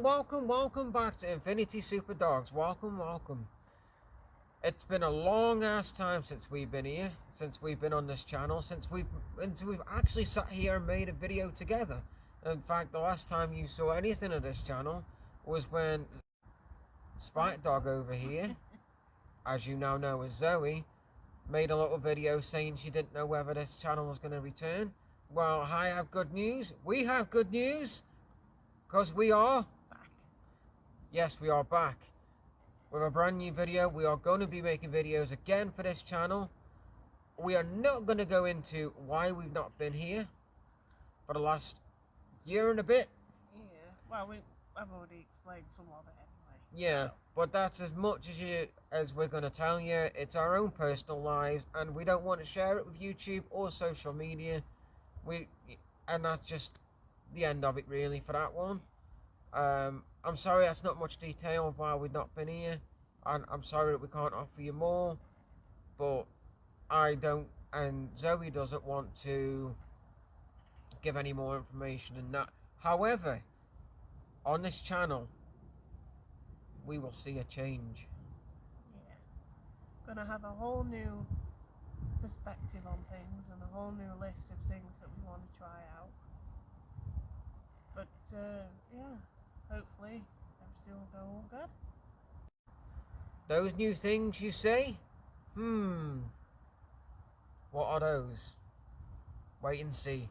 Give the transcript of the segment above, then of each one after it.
welcome back to Infinity Super Dogs. Welcome. It's been a long ass time since we've been here, since we've been on this channel, since we've actually sat here and made a video together. In fact, the last time you saw anything of this channel was when Spike Dog over here, as you now know as Zoe, made a little video saying she didn't know whether this channel was going to return. Well, I have good news. We have good news, because we are back. Yes, we are back with a brand new video. We are going to be making videos again for this channel. We are not going to go into why we've not been here for the last year and a bit. Yeah, well, I've already explained some of it anyway. Yeah, so. But that's as much as we're going to tell you. It's our own personal lives, and we don't want to share it with YouTube or social media. And that's just the end of it, really, for that one. I'm sorry that's not much detail of why we've not been here, and I'm sorry that we can't offer you more, but I don't, and Zoe doesn't want to give any more information than that. However, on this channel, we will see a change. Yeah, gonna have a whole new perspective on things and a whole new list of things that we want to try out. But yeah, hopefully everything will go all good. Those new things you say? What are those? Wait and see.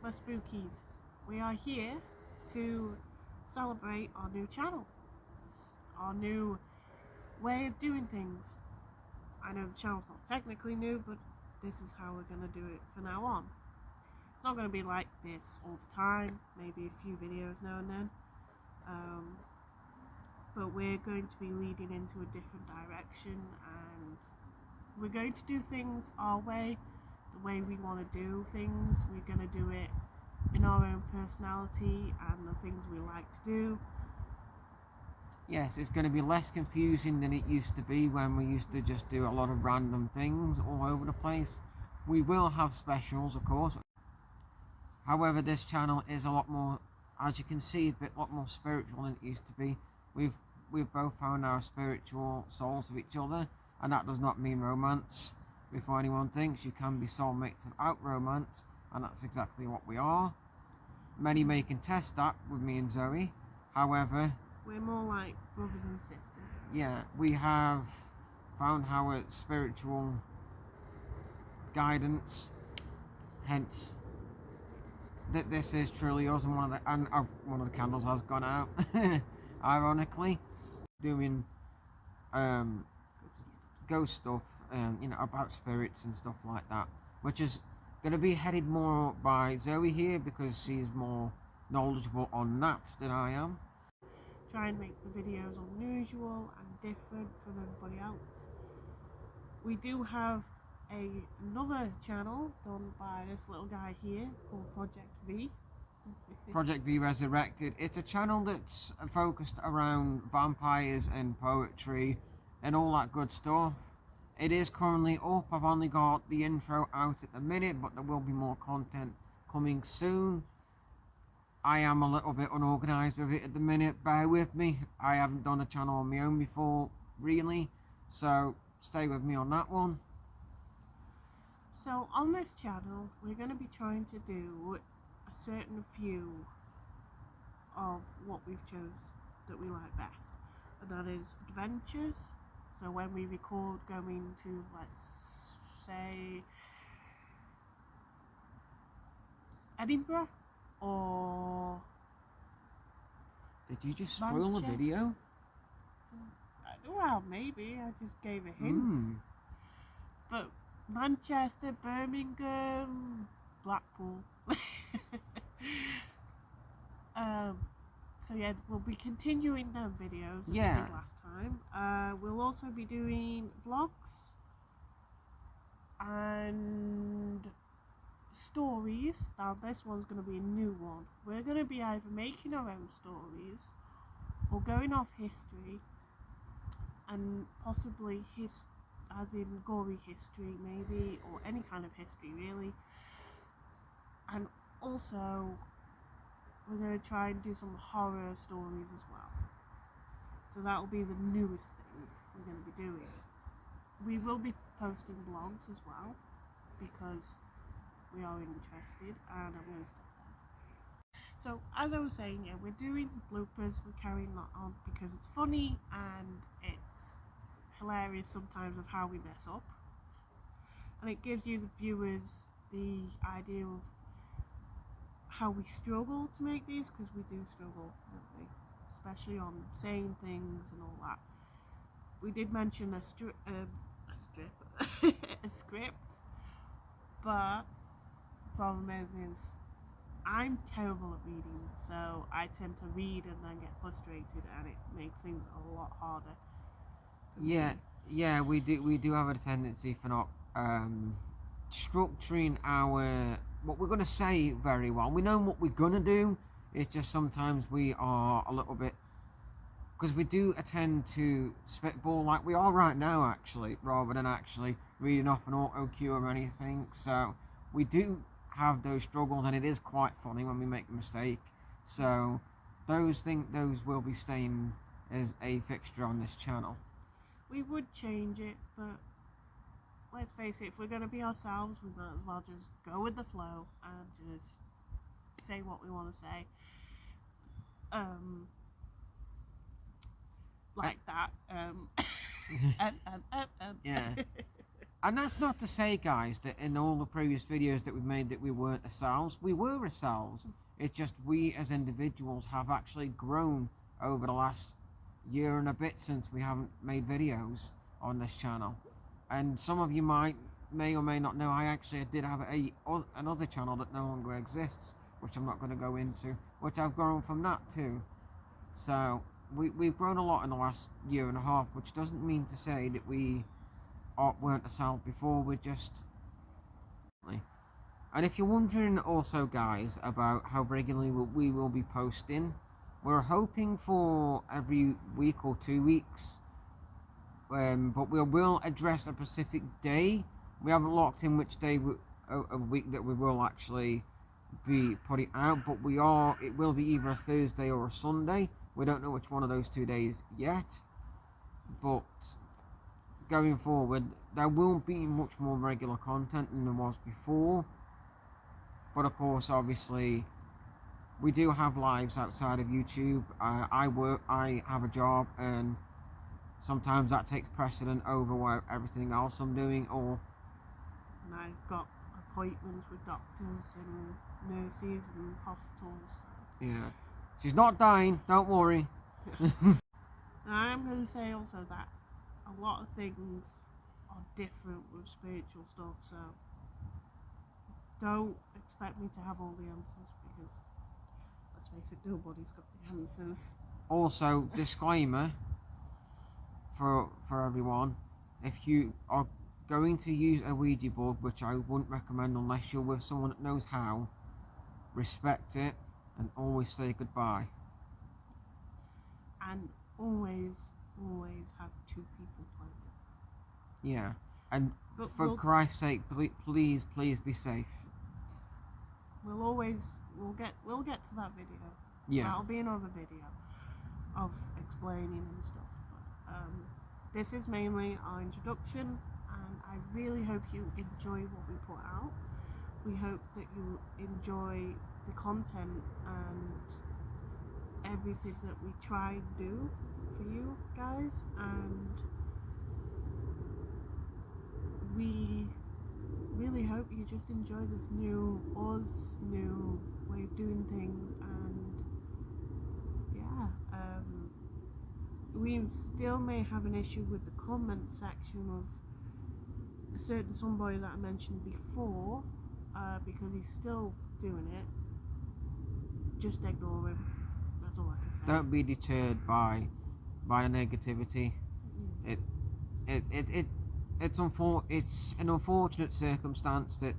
Spookies, we are here to celebrate our new channel, our new way of doing things. I know the channel's not technically new, but this is how we're going to do it from now on. It's not going to be like this all the time, maybe a few videos now and then, but we're going to be leading into a different direction, and we're going to do things our way, the way we want to do things. We're going to do it in our own personality and the things we like to do. Yes, it's going to be less confusing than it used to be when we used to just do a lot of random things all over the place. We will have specials, of course. However, this channel is a lot more, as you can see, a lot more spiritual than it used to be. We've both found our spiritual souls of each other, and that does not mean romance. Before anyone thinks, you can be soulmates without romance, and that's exactly what we are. Many may contest that with me and Zoe. However, we're more like brothers and sisters. Yeah, we have found our spiritual guidance. Hence, that this is truly us, and one of the candles has gone out. Ironically, doing ghost stuff, about spirits and stuff like that, which is going to be headed more by Zoe here because she's more knowledgeable on that than I am. Try and make the videos unusual and different from everybody else. We do have another channel done by this little guy here called Project V. Project V Resurrected. It's a channel that's focused around vampires and poetry and all that good stuff. It is currently up. I've only got the intro out at the minute, but there will be more content coming soon. I am a little bit unorganised with it at the minute. Bear with me. I haven't done a channel on my own before, really. So stay with me on that one. So on this channel, we're going to be trying to do a certain few of what we've chose that we like best. And that is adventures. So when we record going to, let's say, Edinburgh, or... Did you just spoil the video? Well, maybe. I just gave a hint. But Manchester, Birmingham, Blackpool. So yeah, we'll be continuing them videos as we Yeah. did last time. We'll also be doing vlogs and stories. Now this one's going to be a new one. We're going to be either making our own stories or going off history, and possibly as in gory history maybe, or any kind of history really. And also we're going to try and do some horror stories as well. So that will be the newest thing we're going to be doing. We will be posting blogs as well, because we are interested, and I'm going to stop there. So as I was saying, yeah, we're doing bloopers, we're carrying that on because it's funny and it's hilarious sometimes of how we mess up. And it gives you, the viewers, the idea of how we struggle to make these, because we do struggle, don't we? Especially on saying things and all that. We did mention a script, but problem is I'm terrible at reading, so I tend to read and then get frustrated, and it makes things a lot harder. Yeah, we do have a tendency for not structuring what we're going to say very well. We know what we're going to do. It's just sometimes we are a little bit, because we do attend to spitball like we are right now, actually, rather than actually reading off an auto cue or anything. So we do have those struggles, and it is quite funny when we make a mistake. So those will be staying as a fixture on this channel. We would change it, but let's face it, if we're going to be ourselves, we might as well just go with the flow and just say what we want to say. Like that. Yeah. And that's not to say, guys, that in all the previous videos that we've made that we weren't ourselves. We were ourselves. It's just we as individuals have actually grown over the last year and a bit since we haven't made videos on this channel. And some of you may or may not know, I actually did have another channel that no longer exists, which I'm not going to go into, which I've grown from that too. So we've grown a lot in the last year and a half, which doesn't mean to say that we weren't ourselves before. We're just... And if you're wondering also, guys, about how regularly we will be posting, we're hoping for every week or 2 weeks, but we will address a specific day. We haven't locked in which day a week that we will actually be putting out, but it will be either a Thursday or a Sunday. We don't know which one of those 2 days yet, but going forward there will be much more regular content than there was before. But of course, obviously, we do have lives outside of YouTube. I have a job, and sometimes that takes precedent over everything else I'm doing. Or and I've got appointments with doctors and nurses and hospitals. Yeah, she's not dying, don't worry. I'm going to say also that a lot of things are different with spiritual stuff, so don't expect me to have all the answers, because let's face it, nobody's got the answers. Also, disclaimer for everyone: if you are going to use a Ouija board, which I wouldn't recommend unless you're with someone that knows how, respect it and always say goodbye. And always have 2 people playing. Yeah, and But for Christ's sake, please be safe. We'll get to that video. Yeah. That'll be another video of explaining and stuff. But, this is mainly our introduction, and I really hope you enjoy what we put out. We hope that you enjoy the content and everything that we try and do for you guys, and we really hope you just enjoy this new way of doing things. And yeah, we still may have an issue with the comment section of a certain somebody that I mentioned before, because he's still doing it. Just ignore him. That's That's all I can say. Don't be deterred by the negativity. It's an unfortunate circumstance that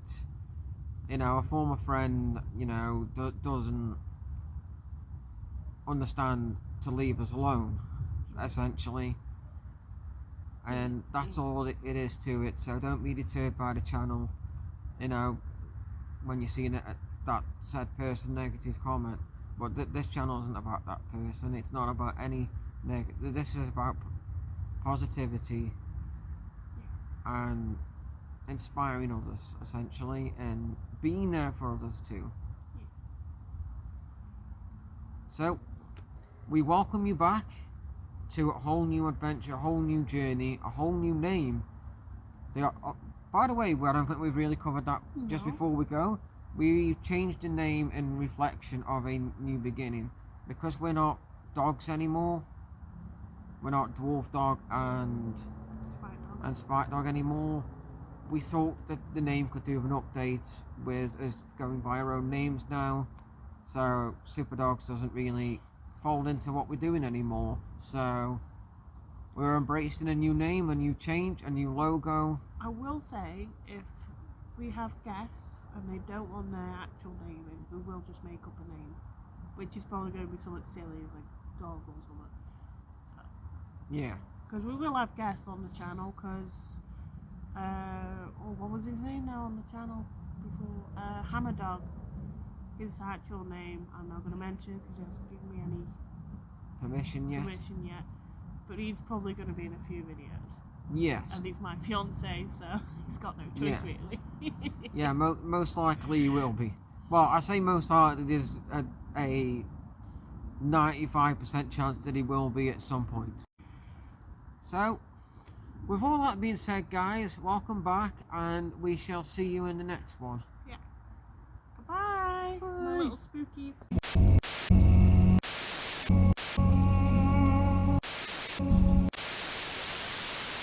a former friend doesn't understand to leave us alone, essentially, and that's all it is to it. So don't be deterred by the channel, when you see that said person negative comment. But this channel isn't about that person. It's not about any negative. This is about positivity and inspiring others, essentially, and being there for others too. So we welcome you back to a whole new adventure, a whole new journey, a whole new name. By the way, I don't think we've really covered that. Just before we go, we've changed the name in reflection of a new beginning, because we're not dogs anymore. We're not Dwarf Dog and Spike Dog anymore. We thought that the name could do an update with us going by our own names now, so Super Dogs doesn't really fold into what we're doing anymore. So we're embracing a new name, a new change, a new logo. I will say, if we have guests and they don't want their actual name in, we will just make up a name, which is probably going to be something silly like dog or something. So, yeah, because we will have guests on the channel. Because what was his name now on the channel before? Hammer Dog. His actual name I'm not going to mention because he hasn't given me any permission yet. But he's probably going to be in a few videos. Yes. And he's my fiance, so he's got no choice really. Yeah, most likely he will be. Well, I say most likely. There's a 95% chance that he will be at some point. So, with all that being said, guys, welcome back, and we shall see you in the next one. Yeah. Goodbye, my little spookies.